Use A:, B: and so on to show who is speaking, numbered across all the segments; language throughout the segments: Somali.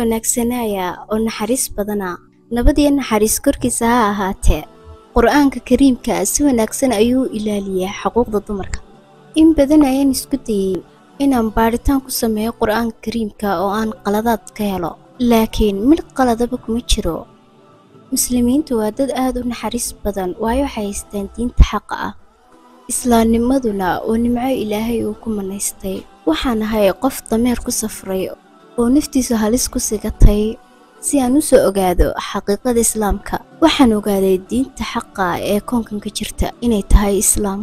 A: wanaagsanaya oo naxariis badana nabadiyo naxariis korkiisa ha ahaatee quraanka kariimka si wanaagsan ayuu ilaaliyaa xuquuqda dumarka in badan ayaan isku dayay inaan baaritaan ku sameeyo quraanka kariimka oo aan qaladaad ka helo laakiin mid qaladaba kuma jiro muslimiintu waa dad aad u naxariis badan waayo waxay haystaan diinta xaqa ah islaamnimaduna oo nimco ilaahay uu ku manaystay waxaan ahay qof dameer ku safray oo naftiisa halis ku sigatay si aan u soo ogaado xaqiiqada islaamka waxaan ogaaday diinta xaqa ee koonkan ka jirta inay tahay islaam.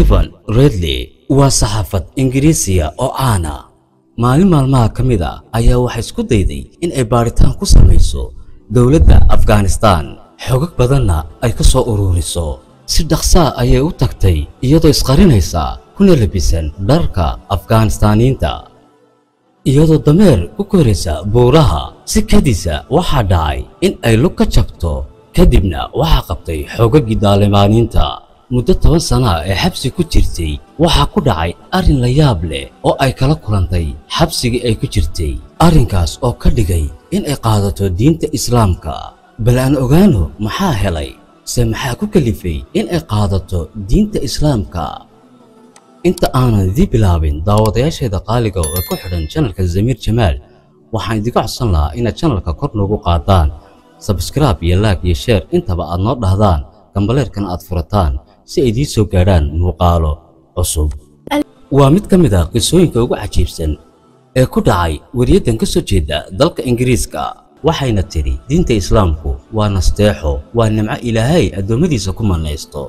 B: Ivan Redley waa saxaafad Ingiriisiya oo caana maalin maalmaha kamid ah ayaa waxay isku dayday in ay baaritaan ku samayso dawladda Afghanistan xogag badanna ay ka soo ururiso si dhaqso ayay u tagtay iyadoo isqarinaysa kuna labisan dharka Afghanistaniinta iyadoo dameer ku koraysa buuraha si kadisa waxa dhacay in ay lug ka jabto kadibna waxa qabtay xoogagii Daalibaaniinta muddo 10 sano ee xabsi ku jirtay waxa ku dhacay arin la yaab leh oo ay kala kulantay xabsigii ay ku jirtay arinkaas oo ka dhigay in ay qaadato diinta islaamka bal aan ogaano maxaa helay se maxaa ku kalifay in ay qaadato diinta islaamka inta aanan dib bilaabin daawadayaasheeda qaaliga oo ku xidhan channelka Zamir Jamaal waxaan idin codsan lahaa inaad channelka kor noogu qaadaan subscribe iyo like iyo share intaba aad noo dhahdaan gambaleerkan aad furataan si ay idin soo gaaraan muuqaalo cusub waa mid kamid ah qisooyinka ugu cajiibsan ee ku dhacay wariyadan ka soo jeeda dalka Ingiriiska waxayna tiri diinta islaamku waa nasteexo waa nimco ilaahay adoomadiisa ku manaysto